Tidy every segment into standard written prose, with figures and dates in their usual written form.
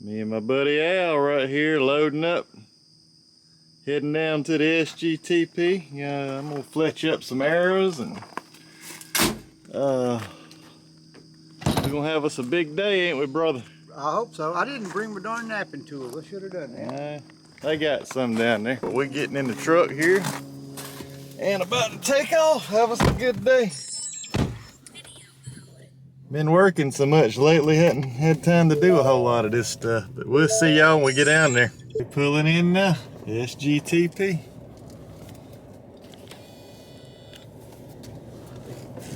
Me and my buddy Al right here loading up, heading down to the SGTP. I'm gonna fletch up some arrows and we're gonna have us a big day, ain't we, brother? I hope so. I didn't bring my darn napping tool. I should have done that. They got some down there. But we're getting in the truck here and about to take off. Have us a good day. Been working so much lately, hadn't had time to do a whole lot of this stuff, but we'll see y'all when we get down there. We're pulling in now, SGTP.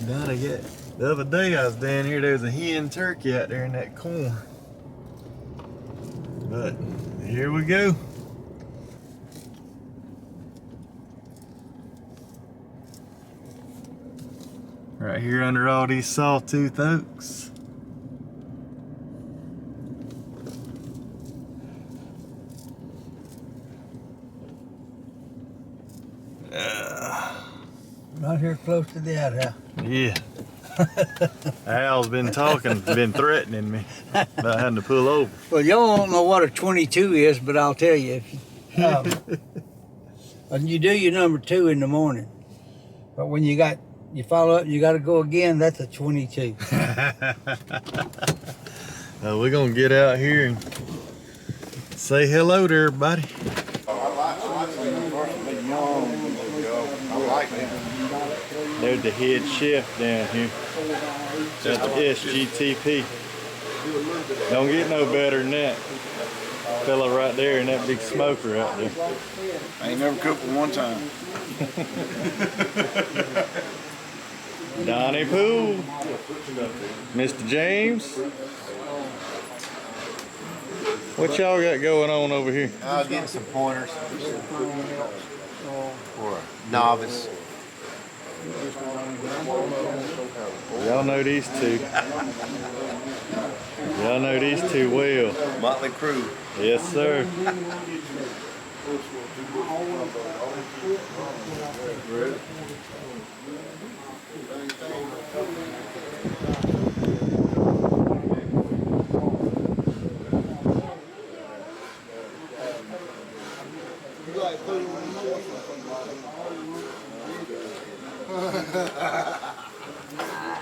The other day I was down here, there was a hen turkey out there in that corn. But here we go. Right here under all these sawtooth oaks. Right here close to the outhouse. Yeah. Al's been talking, been threatening me about having to pull over. Well, y'all don't know what a 22 is, but I'll tell you. And you do your number 2 in the morning. But when you follow up and you got to go again, that's a 22. We're going to get out here and say hello to everybody. There's the head chef down here. That's the SGTP. Don't get no better than that. Fella right there and that big smoker out there. I ain't never cooked for one time. Donnie Poole, Mr. James. What y'all got going on over here? Getting some pointers for a novice. Y'all know these two. Y'all know these two well. Motley Crue. Yes, sir.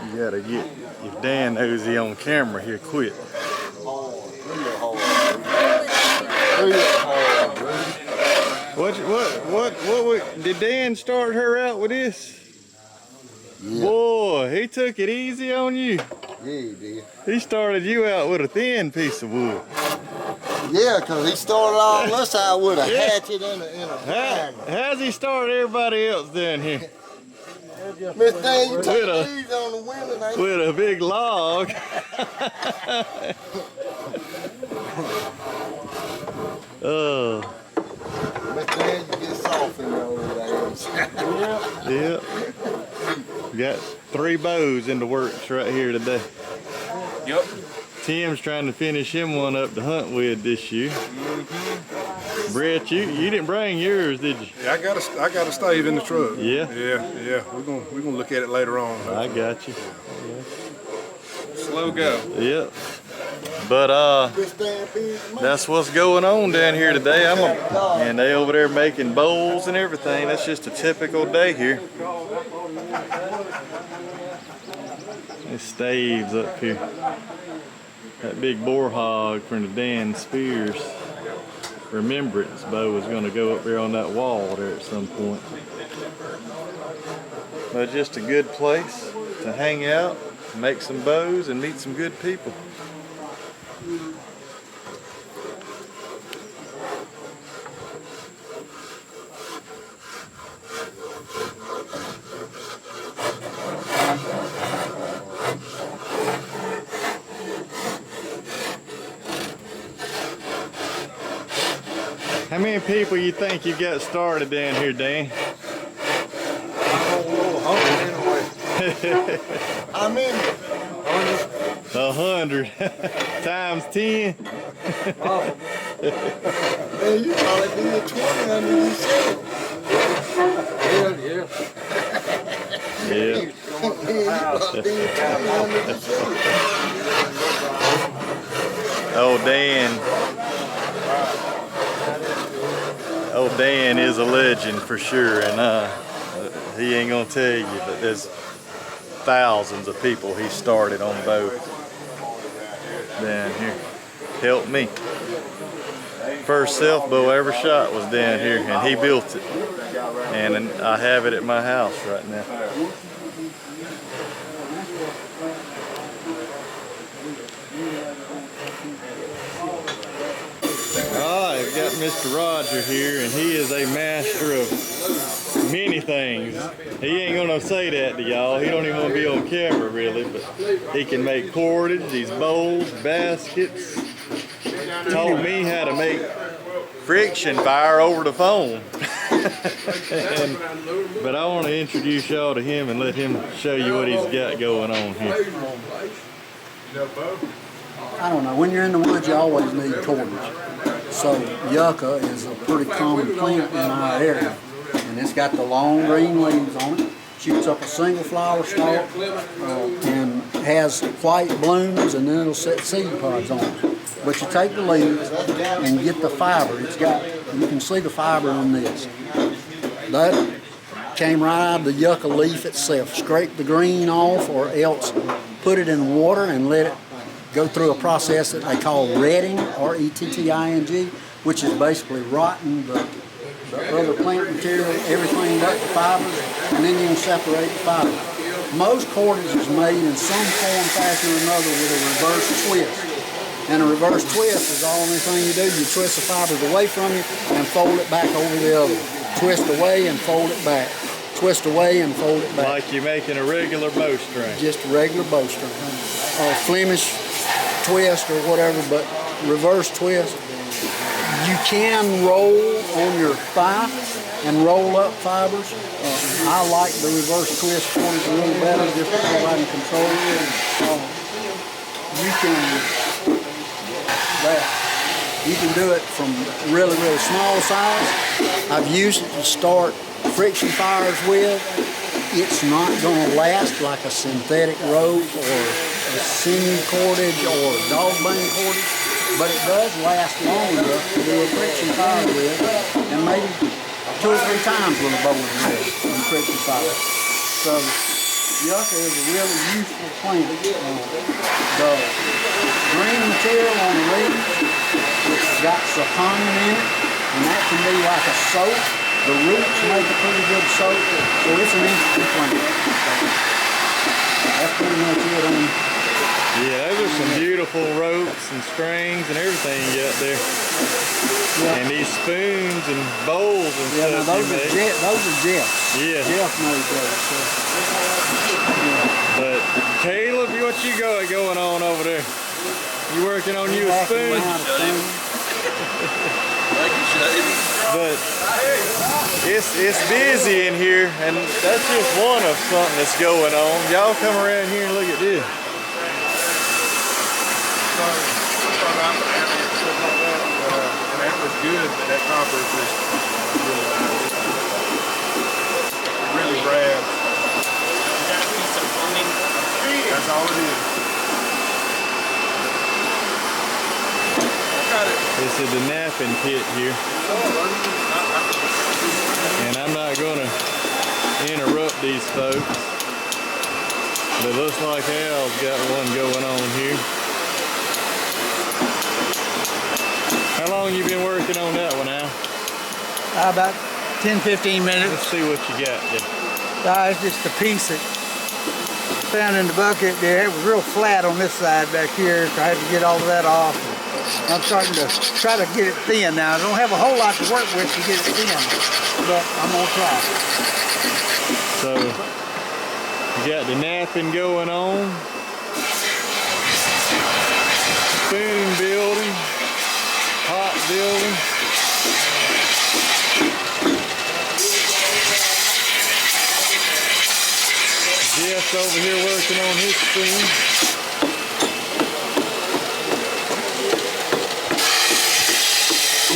You gotta get, if Dan knows he on camera, he'll quit. What did Dan start her out with this? Yeah. Boy, he took it easy on you. Yeah, he did. He started you out with a thin piece of wood. Yeah, because he started all us out with a hatchet and a How's he start everybody else down here? Miss Dan, you take these on the window, ain't you? With a big log. Oh. Miss Dan, you get soft in those days. Yep. Got 3 bows in the works right here today. Yep. Tim's trying to finish him one up to hunt with this year. Brett, you didn't bring yours, did you? Yeah, I got a stave in the truck. Yeah? Yeah. We're gonna look at it later on. I got you. Slow go. Yep. But that's what's going on down here today. And they over there making bowls and everything. That's just a typical day here. There's staves up here. That big boar hog from the Dan Spears remembrance bow is going to go up there on that wall there at some point. But just a good place to hang out, make some bows, and meet some good people. How many people you think you got started down here, Dan? I mean, 100 times 10. man, you probably did 20 under you said. Yeah. You probably did 20 under you said. Old Dan is a legend for sure, and he ain't gonna tell you, but there's thousands of people he started on boat down here. Helped me. First self bow I ever shot was down here, and he built it, and I have it at my house right now. Alright, I've got Mr. Roger here, and he is a master of many things. He ain't gonna say that to y'all. He don't even want to be on camera really, but he can make cordage, these bowls, baskets. Taught me how to make friction fire over the phone. But I want to introduce y'all to him and let him show you what he's got going on here. I don't know, when you're in the woods you always need cordage. So yucca is a pretty common plant in our area, and it's got the long green leaves on it, shoots up a single flower stalk, and has white blooms, and then it'll set seed pods on it. But you take the leaves and get the fiber. It's got, you can see the fiber on this. That came right out of the yucca leaf itself. Scrape the green off, or else put it in water and let it go through a process that they call retting, R-E-T-T-I-N-G, which is basically rotting the other plant material, everything but the fibers, and then you can separate the fiber. Most cordage is made in some form, fashion, or another with a reverse twist. And a reverse twist is the only thing you do. You twist the fibers away from you and fold it back over the other. Twist away and fold it back. Twist away and fold it back. Like you're making a regular bowstring. Just a regular bowstring. Flemish twist or whatever, but reverse twist. You can roll on your thigh and roll up fibers. I like the reverse twist cordage a little better, just because I can control it. You can do it from really, really small size. I've used it to start friction fires with. It's not going to last like a synthetic rope or a sinew cordage or dog bone cordage, but it does last long enough to do a friction fire with, and maybe 2 or 3 times when a bow is ready on friction fire. So yucca is a really useful plant. The green material on the leaves, which has got saponin in it, and that can be like a soap. The roots make a pretty good soap, so it's an interesting plant. That's pretty much it on. Yeah, those are some beautiful ropes and strings and everything you got there. Yeah. And these spoons and bowls and Yeah, stuff now you make. those are Jeff. Yeah. Jeff made those. So. Yeah. But Caleb, what you got going on over there? You working on you a spoon? But it's busy in here, and that's just one of something that's going on. Y'all come around here and look at this. That was good, but that copper is just really grabs. That's all it is. This is the napping pit here. And I'm not gonna interrupt these folks, but it looks like Al's got one going on here. How long you been working on that one, Al? About 10-15 minutes. Let's see what you got there. It's just a piece that found in the bucket there. It was real flat on this side back here, so I had to get all of that off. I'm starting to try to get it thin now. I don't have a whole lot to work with to get it thin, but I'm gonna try. So you got the napping going on, spoon building, hot building. Jeff's over here working on his spoon.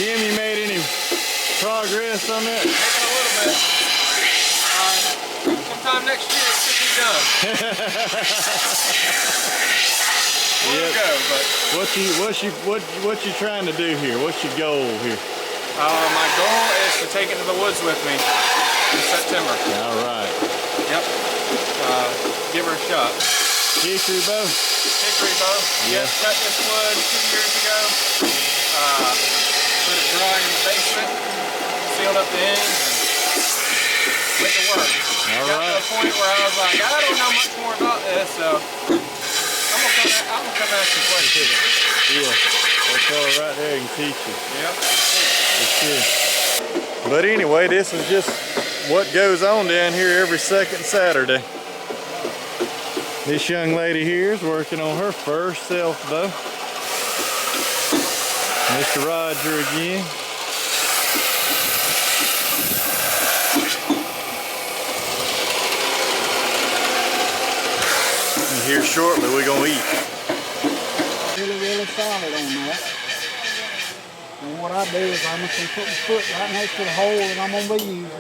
Jim, you made any progress on that? Maybe a little bit. Sometime next year it should be done. more to go, but what you trying to do here? What's your goal here? my goal is to take it to the woods with me in September. All right. Yep. Give her a shot. Hickory bow? Hickory bow. Yeah. Yes, cut this wood 2 years ago. Put it dry in the basement, sealed up the ends, and went to work. Got to a point where I was like, I don't know much more about this, so I'm gonna come ask you questions. Yeah. That's all right there and teach you. Yep. For sure. But anyway, this is just what goes on down here every second Saturday. This young lady here is working on her first self bow. Mr. Roger again. And here shortly we're gonna eat. Really solid on that. And what I do is I'm just gonna put my foot right next to the hole that I'm gonna be using.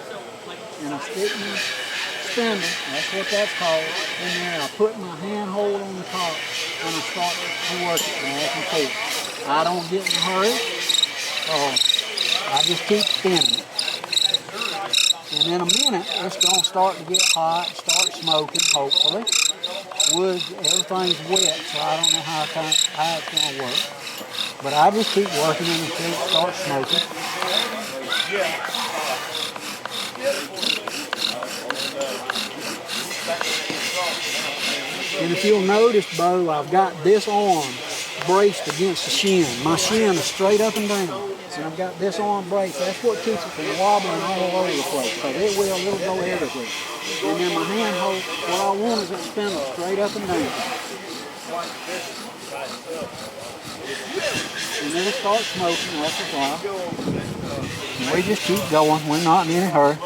And I stick my spindle, that's what that's called, and then I put my hand hold on the top and I start to work it back and forth. I don't get in a hurry. I just keep spinning it. And in a minute, it's gonna start to get hot, start smoking, hopefully. Wood, everything's wet, so I don't know how it's gonna work. But I just keep working it until it starts smoking. And if you'll notice, Bo, I've got this arm braced against the shin. My shin is straight up and down. And I've got this arm braced. That's what keeps it from wobbling all over the place. Because it'll go everywhere. And then my hand hold, what I want is that spindle straight up and down. And then it starts smoking after a while. And we just keep going. We're not in any hurry.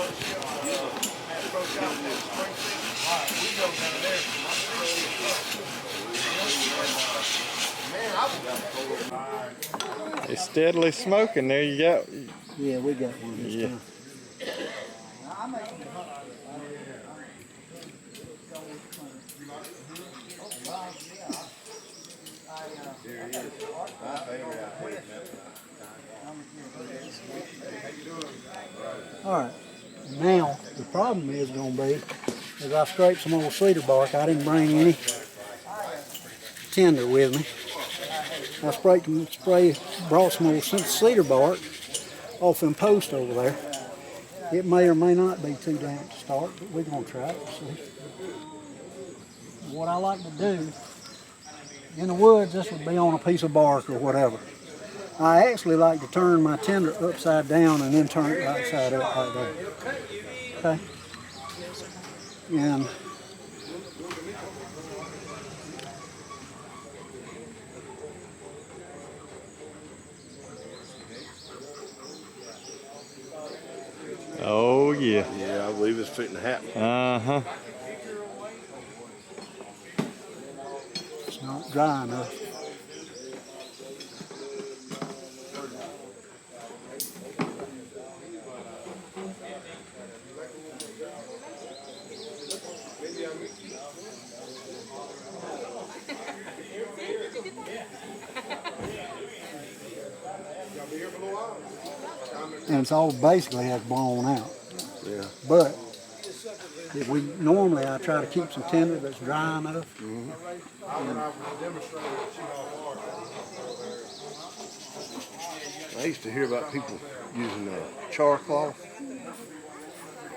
It's steadily smoking. There you go. Yeah, we got one this time. All right, now the problem is going to be, is I scraped some old cedar bark. I didn't bring any tinder with me. I brought some old cedar bark off in post over there. It may or may not be too damp to start, but we're going to try it and see. What I like to do, in the woods, this would be on a piece of bark or whatever. I actually like to turn my tinder upside down and then turn it right side up like that. Okay? And oh yeah. Yeah, I believe it's fitting to happen. Uh-huh. it's not dry enough. And it's all basically has blown out. Yeah. But if normally I try to keep some tinder that's dry enough. I used to hear about people using char cloth.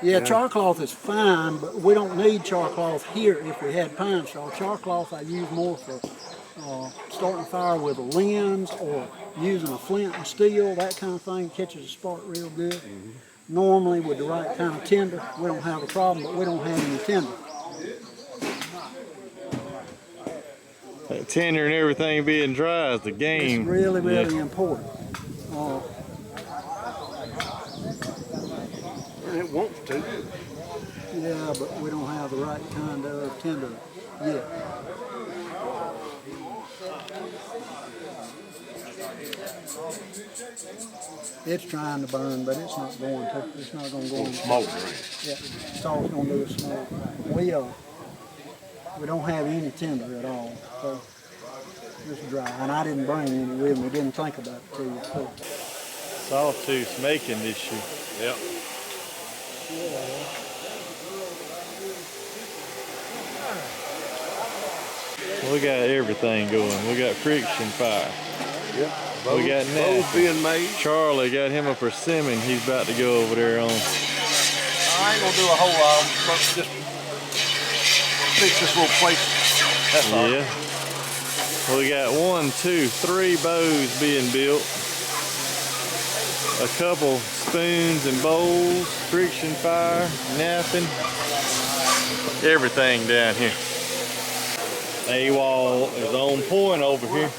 Yeah, char cloth is fine, but we don't need char cloth here if we had pine straw. Char cloth I use more for starting a fire with a lens or using a flint and steel, that kind of thing, catches a spark real good. Normally with the right kind of tinder, we don't have a problem, but we don't have any tinder. That tinder and everything being dry is the game. It's really, really important. It wants to. Yeah, but we don't have the right kind of tinder yet. It's trying to burn, but it's not going to. It's not going to go in. Smoke. Yeah, it's all it's going to do is smoke. We don't have any tinder at all. So this dry, and I didn't bring any with me. Didn't think about it till you spoke. Sawtooth's making this year. Yep. We got everything going. We got friction fire. Yep. We got Bows that. being made. Charlie got him a persimmon. He's about to go over there on. I ain't gonna do a whole lot, but just fix this little place. That's all. Yeah. We got 1, 2, 3 bows being built. A couple spoons and bowls, friction fire, napping, everything down here. A-wall is on point over here.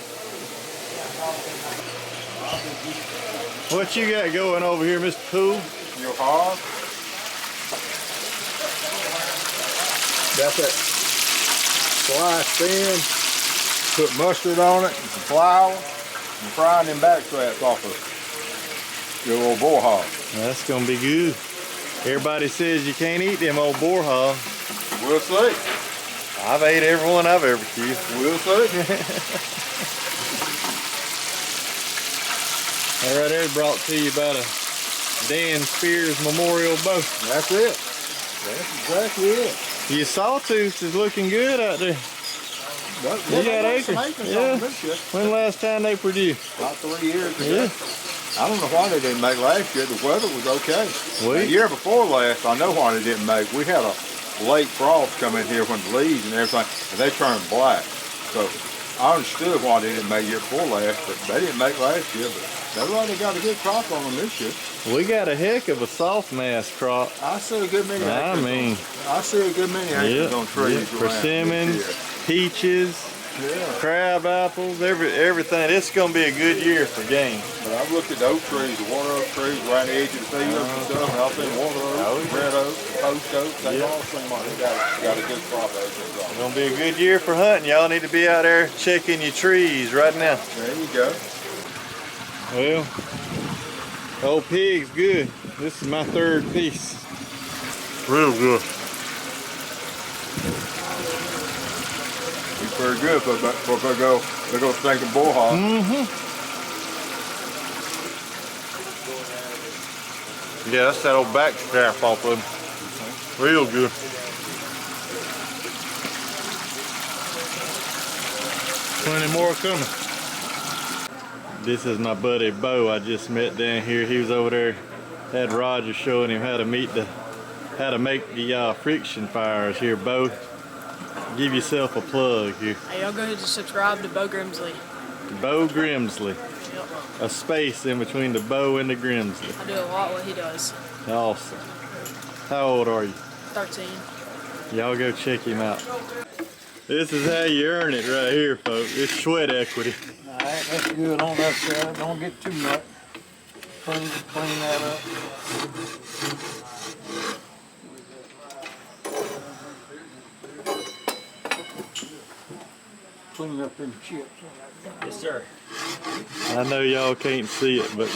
What you got going over here, Mr. Poole? Your hog. That's it. Sliced thin. Put mustard on it and some flour and frying them back straps off of your old boar hog. That's gonna be good. Everybody says you can't eat them old boar hogs. We'll see. I've ate every one I've ever killed. We'll see. That right there brought to you about a Dan Spears Memorial bow. That's it. That's exactly it. Your sawtooth is looking good out there. You got acres. Yeah. When last time they produced? About 3 years ago. Yeah. I don't know why they didn't make last year. The weather was okay. We- The year before last, I know why they didn't make. We had a late frost come in here when the leaves and everything, and they turned black. So I understood why they didn't make year before last, but they didn't make last year. But that's why they got a good crop on them this year. We got a heck of a soft mass crop. I see a good many I acres. mean, I see a good many acres on trees around persimmons, this peaches, year. Yeah. crab apples, everything. It's gonna be a good year for game. But I've looked at the oak trees, the water oak trees right on the edge of the fields and stuff, and I've seen water oak, red oak, post oak. They all seem like they got a good crop acres on It's them. gonna be a good year for hunting. Y'all need to be out there checking your trees right now. There you go. Well, old pig's good. This is my 3rd piece. Real good. He's pretty good for they go stinking bull hog. Yeah, that's that old back strap off of him. Real good. Plenty more coming. This is my buddy Bo I just met down here. He was over there, had Roger showing him how to make the friction fires here. Bo, give yourself a plug here. Hey, y'all go ahead and subscribe to Bo Grimsley. Bo Grimsley. Yep. A space in between the Bo and the Grimsley. I do a lot what he does. Awesome. How old are you? 13. Y'all go check him out. This is how you earn it right here, folks. It's sweat equity. All right, that's good on that side. Don't get too much. Clean that up. Clean up them chips. Yes, sir. I know y'all can't see it, but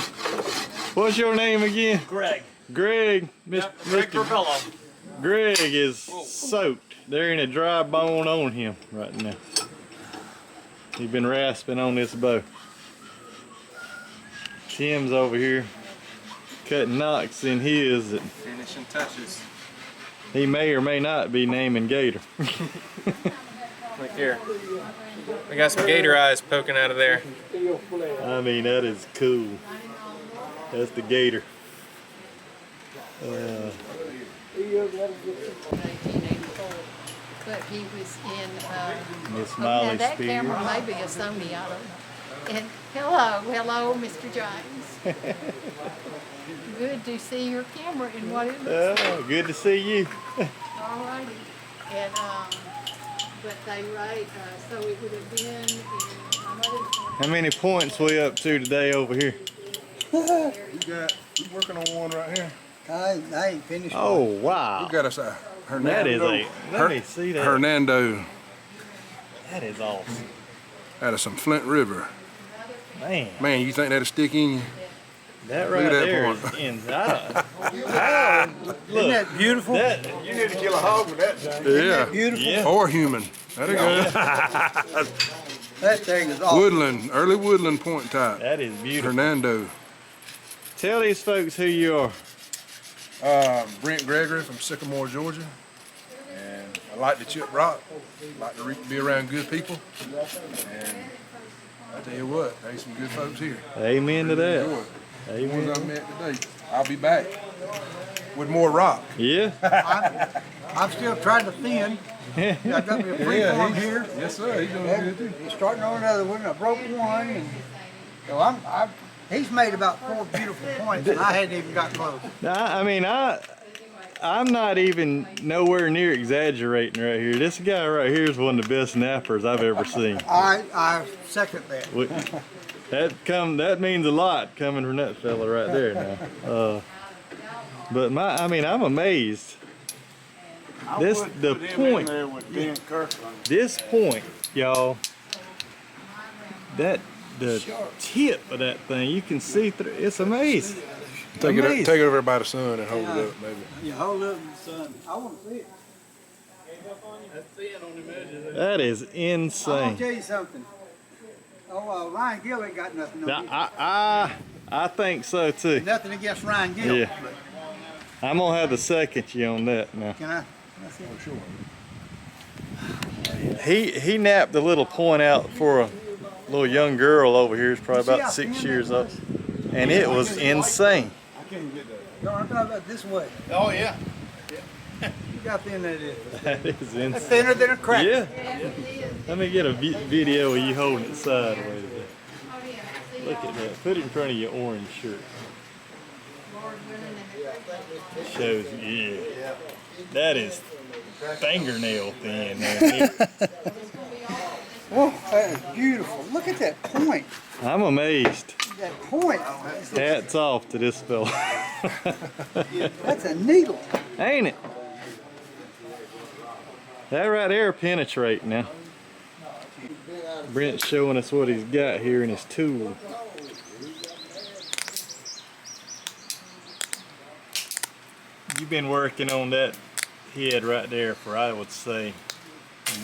what's your name again? Greg. Greg. Greg Gravello. Greg is soaked. There ain't a dry bone on him right now. He's been rasping on this bow. Tim's over here cutting knocks in his that Finishing touches. he may or may not be naming Gator. Look here. We got some gator eyes poking out of there. I mean, that is cool. That's the Gator. But he was in, Miss now Molly that Spears. camera may be a Sony, I don't know. And hello, Mr. James. Good to see your camera and what it looks like. Oh, good to see you. All righty. And, but they rate, so it would have been in, my mother's. How many points we up to today over here? You working on one right here? I ain't finished. Oh, wow. Got us a That is Hernando. let me see that. Hernando That is awesome. out of some Flint River. Man, Man, you think that'll stick in you? that Look right at that there point. is inside. Look, Isn't that beautiful? that, You need to kill a hog with that, James. Yeah. Beautiful. yeah. Or human. That'll go. That thing is awesome. Woodland, early woodland point type. That is beautiful. Hernando. Tell these folks who you are. Brent Gregory from Sycamore, Georgia. And I like to chip rock. I like to be around good people. And I tell you what, there's some good folks here. Amen to that. The Amen. ones I met today. I'll be back with more rock. Yeah. I'm still trying to thin. I got me a freeform here. Yes, sir. He's doing good too. He's starting on another one. I broke one, and so he's made about 4 beautiful points, and I hadn't even got close. I mean, I'm not even nowhere near exaggerating right here. This guy right here is one of the best nappers I've ever seen. I second that. That means a lot coming from that fella right there now. But I'm amazed. This point, y'all. The tip of that thing, you can see through. It's amazing. Take it over by the sun and hold it up, maybe. You hold it up in the sun. I want to see it. That is I'm gonna insane. tell you something. Ryan Gill ain't got nothing on you. I think so too. Nothing against Ryan Gill. Yeah. But I'm gonna have to second you on that now. can I see it? He napped a little point out for a little young girl over here. Who's probably See how about 6 thin years that old, and it was insane. I can't get that. No, I'm talking about this way. Oh yeah. Look how thin that is. That is That's insane. thinner than a cracker. Yeah. Let me get a video of you holding it sideways. Look at that. Put it in front of your orange shirt. Shows you. Yeah. That is fingernail thin. Man. Oh, that is beautiful. Look at that point. I'm amazed. That point. Hats off to this fella. That's a needle. Ain't it? That right there penetrate now. Brent's showing us what he's got here in his tool. You've been working on that head right there for, I would say,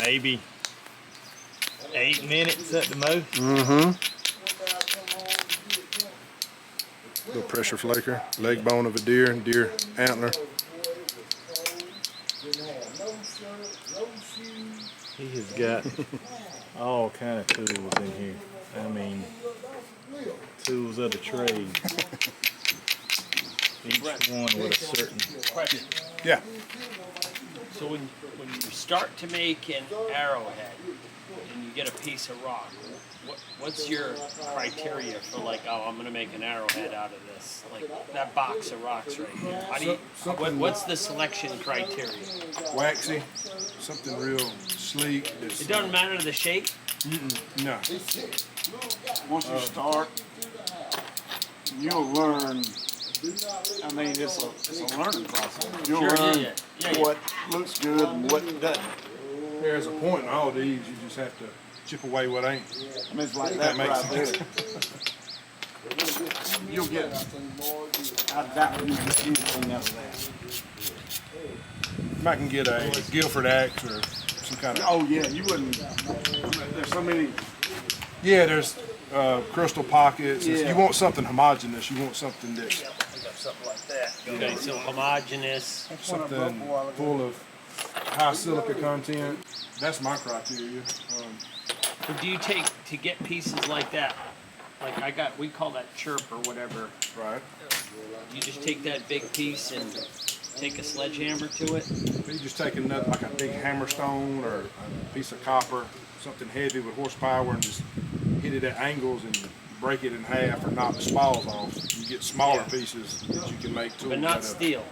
maybe 8 minutes at the most. Mm-hmm. Little pressure flaker, leg bone of a deer antler. He has got all kind of tools in here. I mean, tools of the trade. Each one with a certain. Question. Yeah. So when you start to make an arrowhead and you get a piece of rock, what's your criteria for like, oh, I'm gonna make an arrowhead out of this? Like that box of rocks right here. How do you? What's the selection criteria? Waxy, something real sleek. It doesn't matter the shape. No. Once you start, you'll learn. I mean, it's a learning process. You'll learn what looks good and what doesn't. There's a point in all these. You just have to chip away what ain't. I mean, it's like That that makes right sense. there. You'll get out of that one. You get anything out of that. I can get a Guilford axe or some kind of. Oh yeah, you wouldn't. There's so many. Yeah, there's crystal pockets. Yeah. You want something homogeneous. You want something that's Something like that. Okay, so homogeneous. something full of high silica content. That's my criteria. But do you take to get pieces like that? Like we call that chirp or whatever. Right. You just take that big piece and take a sledgehammer to it. You just take another, like a big hammerstone or a piece of copper, something heavy with horsepower, and just hit it at angles and break it in half or knock the spalls off. You get smaller pieces that you can make tools. But not out of. steel.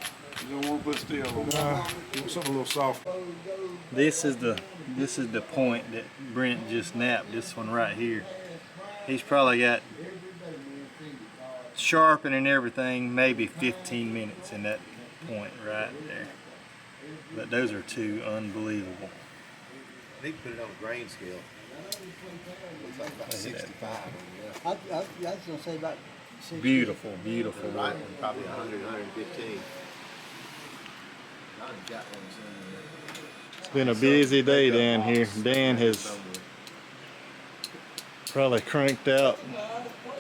You don't want to put steel on. You want something a little soft. This is the point that Brent just napped. This one right here. He's probably got sharpening and everything, maybe 15 minutes in that point right there. But those are two unbelievable. I think put it on a grain scale. Looks like about 65. I was gonna say about 60. Beautiful, beautiful. Right one, probably 100, 115. It's been a busy day down here. Dan has Probably cranked out.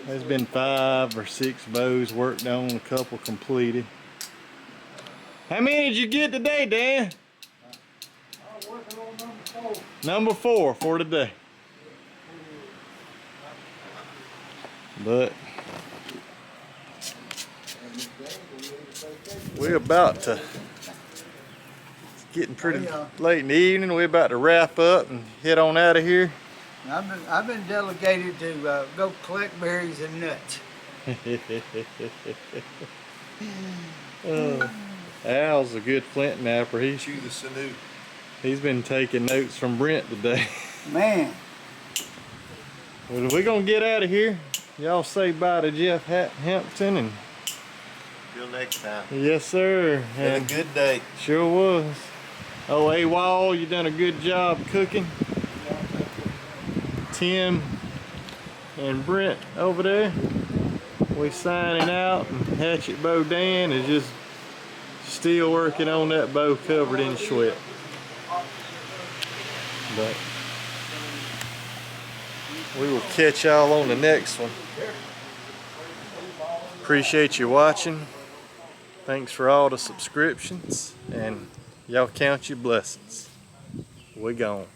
There's been 5 or 6 bows worked on, a couple completed. How many did you get today, Dan? I'm working on number 4. Number 4 for today. But we're about to, it's getting pretty late in the evening. We're about to wrap up and head on out of here. I've been delegated to go collect berries and nuts. Al's a good flint napper. Chew the sinew. He's been taking notes from Brent today. Man. Well, we're gonna get out of here. Y'all say bye to Jeff Hampton and Till next time. yes, sir. Been a good day. Sure was. Oh, A-Wall, you done a good job cooking. Tim and Brent over there. We signing out, and Hatchet Bow Dan is just still working on that bow covered in sweat. But we will catch y'all on the next one. Appreciate you watching. Thanks for all the subscriptions, and y'all count your blessings. We gone.